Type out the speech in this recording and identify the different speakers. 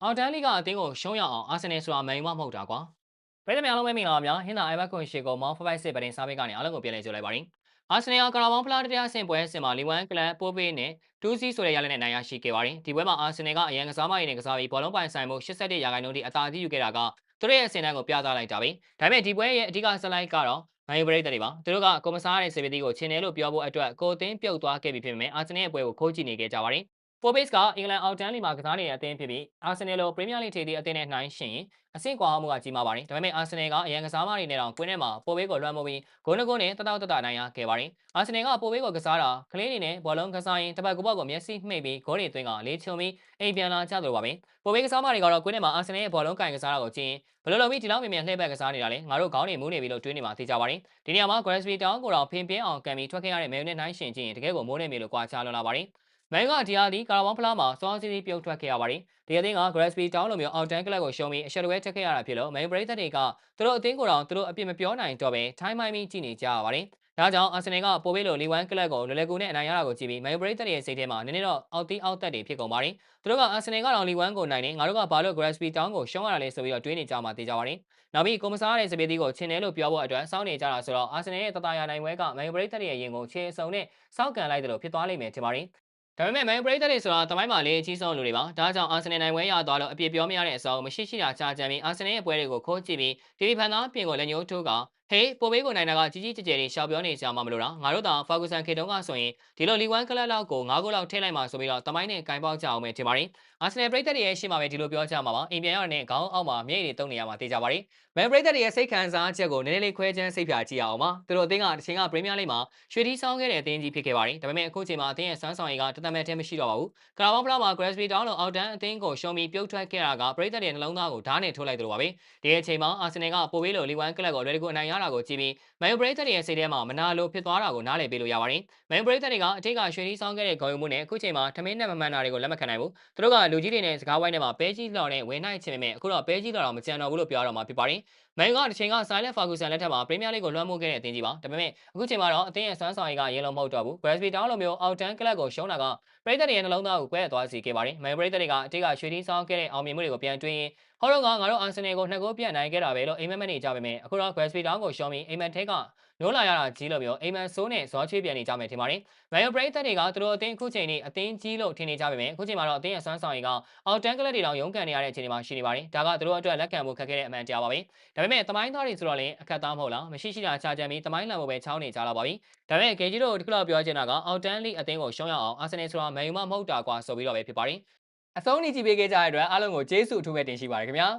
Speaker 1: အော်တန်လီကအသင်းကိုရှုံးရအောင်အာဆင်နယ်ဆိုတာမန်ယူမဟုတ်တာကွာပြည်သူများလုံးပဲမင်္ဂလာပါများဟင်းသာအိုင်ဘက်ကွန်ရှီကိုမောင်းဖိုက်စစ်ပရင်စားပိတ်ကနေအားလုံးကိုပြန်လည်ကြိုလိုက်ပါရစေအာဆင်နယ်ကကာရာဘောင်းဖလားတရားဆင်ပွဲအဆင့်မှာလီဝမ်ကလပ်ပိုးပေးနဲ့2-0ဆိုတဲ့ရလဒ်နဲ့နိုင်ရရှိခဲ့ပါတယ်ဒီပွဲမှာအာဆင်နယ်ကအရန်ကစားမရည်နဲ့ကစားပြီးဘောလုံးပိုင်ဆိုင်မှု81ရာခိုင်နှုန်းထိအသာအသီးယူခဲ့တာကသူတို့ရဲ့အဆင့်တန်းကိုပြသလိုက်တာပဲဒါပေမဲ့ဒီပွဲရဲ့အဓိကဆက်လိုက်ကတော့မန်ယူပရိသတ်တွေပါသူတို့ကကွန်မစားရတဲ့စေပတီကိုချင်းတယ်လို့ပြောဖို့အတွက်ကိုအသင်းပြုတ်သွားခဲ့ပြီဖြစ်ပေမဲ့အာဆင်နယ်ရဲ့ပွဲကိုခိုးကြည့်နေခဲ့ကြပါတယ်ပိုဘေ့စ်ကအင်္ဂလန်အောက်တန်းလီမှာကစားနေတဲ့အသင်းဖြစ်ပြီးအာဆင်နယ်လိုပရီးမီးယားလိထိပ်သီးအသင်းနဲ့နှိုင်းယှဉ်ရင်အဆင့်ကွာဟမှုကကြီးမားပါတယ်။ဒါပေမဲ့အာဆင်နယ်ကအရန်ကစားမတွေနဲ့တောင်ကွင်းထဲမှာပိုဘေးကိုလွှမ်းမိုးပြီးဂိုးနှကုန်းနဲ့တတောက်တတနိုင်ရခဲ့ပါတယ်။အာဆင်နယ်ကပိုဘေးကိုကစားတာကလေးတွေနဲ့ဘောလုံးကစားရင်တပတ်ကူပတ်ကိုမျက်စိမှိတ်ပြီးဂိုးတွေသွင်းကလေးချုံပြီးအိမ်ပြန်လာကြသလိုပါပဲ။ပိုဘေးကစားမတွေကတော့ကွင်းထဲမှာအာဆင်နယ်ရဲ့ဘောလုံးကင်ကစားတာကိုကြည့်ရင်ဘယ်လိုလုပ်ပြီးဒီလောက်မြင်မြန်လှည့်ပတ်ကစားနေတာလဲငါတို့ခေါင်းတွေမူးနေပြီလို့တွေးနေမှာသိကြပါတယ်။ဒီနေရာမှာ Gresby Town ကိုတော့ဖင်ပြင်းအောင်ကံပြီးထွက်ခဲ့ရတဲ့မဲယူနဲ့နှိုင်းယှဉ်ကြည့်ရင်တကယ်ကိုမိုးနေပြီလို့ကြွားချလွန်လာပါတယ်။မန်ယူကဒီဟာဒီကာရာဘောင်းဖလားမှာစောစီးစီးပြုတ်ထွက်ခဲ့ရပါတယ်။ဒီအသင်းက Gresby Town လိုမျိုးအောက်တန်းကလပ်ကိုရှုံးပြီးအရှက်တဝဲတက်ခဲ့ရတာဖြစ်လို့မန်ယူပရိသတ်တွေကသူတို့အသင်းကိုတော့သူတို့အပြစ်မပြောနိုင်တော့ပဲထိုင်းမိုင်းပြီးကြည့်နေကြရပါတယ်။ဒါကြောင့်အာဆင်နယ်ကပိုဘေးလိုလီဝမ်ကလပ်ကိုလွယ်လွယ်ကူနဲ့အနိုင်ရတာကိုကြည့်ပြီးမန်ယူပရိသတ်ရဲ့စိတ်ထဲမှာနည်းနည်းတော့အောက်တီးအောက်တက်တွေဖြစ်ကုန်ပါတယ်။သူတို့ကအာဆင်နယ်ကတော့လီဝမ်ကိုနိုင်နေငါတို့ကဘာလို့ Gresby Town ကိုရှုံးရတာလဲဆိုပြီးတော့တွေးနေကြမှာသိကြပါတယ်။နောက်ပြီးကိုမစားရတဲ့စပီတီကိုချင်းတယ်လို့ပြောဖို့အတွက်စောင့်နေကြတာဆိုတော့အာဆင်နယ်ရဲ့တတရာနိုင်ပွဲကမန်ယူပရိသတ်ရဲ့ရင်ကိုခြေအစုံနဲ့စောက်ကန်လိုက်တယ်လို့ဖြစ်သွားလိမ့်မယ်ထင်ပါတယ်။ဒါပေမဲ့မန်ယူပရိသတ်တွေဆိုတာတမိုင်းမှာလေအကြီးဆုံးလူတွေပါဒါကြောင့်အာဆင်နယ်နိုင်ပွဲရသွားလို့အပြစ်ပြောမရတဲ့အစောမရှိရှိတာကြာကြံပြီးအာဆင်နယ်ရဲ့ပွဲတွေကိုခိုးကြည့်ပြီးတီဗီဖန်သားပြင်ကိုလက်ညှိုးထိုးကဟေးပိုဘေးကိုနိုင်တာကကြီးကြီးကျယ်ကျယ်လေးရှောက်ပြောနေကြမှာမလို့လားငါတို့သာဖာဂူဆန်ခေတုံးကဆိုရင်ဒီလိုလီဝမ်ကလပ်လောက်ကို9ဂိုးလောက်ထည့်လိုက်မှဆိုပြီးတော့တမိုင်းနဲ့ကင်ပေါက်ကြအောင်ပဲထင်ပါတယ်အာဆင်နယ်ပရိသတ်တွေရဲ့ရှေ့မှာပဲဒီလိုပြောကြမှာပါအိမ်ပြန်ရတဲ့ခေါင်းအောက်မှာမြိတ်တွေတုံနေရမှာသိကြပါတယ်မန်ပရိသတ်တွေရဲ့စိတ်ခံစားချက်ကိုနည်းနည်းလေးခွဲခြမ်းစိတ်ဖြာကြည့်ရအောင်ပါသူတို့အသင်းကတစ်ချိန်ကပရီးမီးယားလိဂ်မှာရွှေထီးဆောင်ခဲ့တဲ့အသင်းကြီးဖြစ်ခဲ့ပါတယ်ဒါပေမဲ့အခုချိန်မှာအသင်းရဲ့စွမ်းဆောင်ရည်ကတသက်မဲ့တည်းမရှိတော့ပါဘူးကရာဘောင်းဖလားမှာ Gresby Town လိုအောက်တန်းအသင်းကိုရှုံးပြီးပြုတ်ထွက်ခဲ့တာကပရိသတ်တွေနှလုံးသားကိုဓာတ်နဲ့ထိုးလိုက်သလိုပါပဲဒီအချိန်မှာအာဆင်နယ်ကပိုဘေးလိုလီဝမ်ကလပ်ကိုလွယ်တကူအနိုင်ရတာကိုကြည့်ပြီးမန်ယူပရိသတ်တွေရဲ့စိတ်ထဲမှာမနာလိုဖြစ်သွားတာကိုနားလည်ပေးလို့ရပါတယ်မန်ယူပရိသတ်တွေကအထိတ်ကရွှေထီးဆောင်ခဲ့တဲ့ဂုဏ်ယူမှုနဲ့အခုချိန်မှာထမင်းနဲ့မမှန်တာတွေကိုလက်မခံနိုင်ဘူးသူတို့ကလူကြီးတွေနဲ့စကားဝိုင်းထဲမှာပဲကြီးလှော်နဲ့ဝင်နိုင်ချင်ပေမဲ့အခုတော့ပဲကြီးလှော်တော့မကြံတော့ဘူးလို့ပြောရတော့မှာဖြစ်ပါတယ်မန်ယူကတစ်ချိန်ကဆိုင်လက်ဖာဂူဆန်လက်ထက်မှာပရီးမီးယားလိဂ်ကိုလွှမ်းမိုးခဲ့တဲ့အသင်းကြီးပါဒါပေမဲ့အခုချိန်မှာတော့အသင်းရဲ့စွမ်းဆောင်ရည်ကရေလုံးမဟုတ်တော့ဘူး Gresby Town လိုမျိုးအောက်တန်းကလပ်ကိုရှုံးတာကပရိသတ်တွေရဲ့နှလုံးသားကိုကွဲသွားစေခဲ့ပါတယ်မန်ယူပရိသတ်တွေကအထိတ်ကရွှေထီးဆောင်ခဲ့တဲ့အောင်မြင်မှုတွေကိုပြန်တွေးရင်ဟောတော့ကငါတို့အာဆင်နယ်ကို2ဂိုးပြတ်နိုင်ခဲ့တာပဲလို့အိမ်မက်မက်နေကြပေမဲ့အခုတော့ Gresby Town ကိုရှုံးပြီးအိမ်မက်ထဲကနိုးလာရတာကြီးလို့မျိုးအိမ်မက်ဆိုးနဲ့ဇောချွေးပြန်နေကြမယ်ထင်ပါတယ်မန်ယူပရိသတ်တွေကသူတို့အသင်းအခုချိန်นี้အသင်းကြီးလို့ထင်နေကြပေမဲ့အခုချိန်မှာတော့အသင်းရဲ့စွမ်းဆောင်ရည်ကအောက်တန်းကလပ်တွေတောင်ရုန်းကန်နေရတဲ့အခြေအနေမှာရှိနေပါတယ်ဒါကသူတို့အတွက်လက်ခံဖို့ခက်ခဲတဲ့အမှန်တရားပါပဲဒါပေမဲ့တမိုင်းသားတွေဆိုတော့လည်းအခက်သားမဟုတ်လားမရှိရှိတာချာကြံပြီးတမိုင်းလံဖို့ပဲချောင်းနေကြလာပါပြီဒါပေမဲ့ဂေဂျီတို့ဒီခုလောက်ပြောချင်တာကအောက်တန်းလိအသင်းကိုရှုံးရအောင်အာဆင်နယ်ဆိုတာမန်ယူမဟုတ်တာကွာဆိုပြီးတော့ပဲဖြစ်ပါတယ်အဆုံးနေကြည့်ပေးခဲ့ကြတဲ့အတွက်အားလုံးကိုကျေးဇူးအထူးပဲတင်ရှိပါတယ်ခင်ဗျာ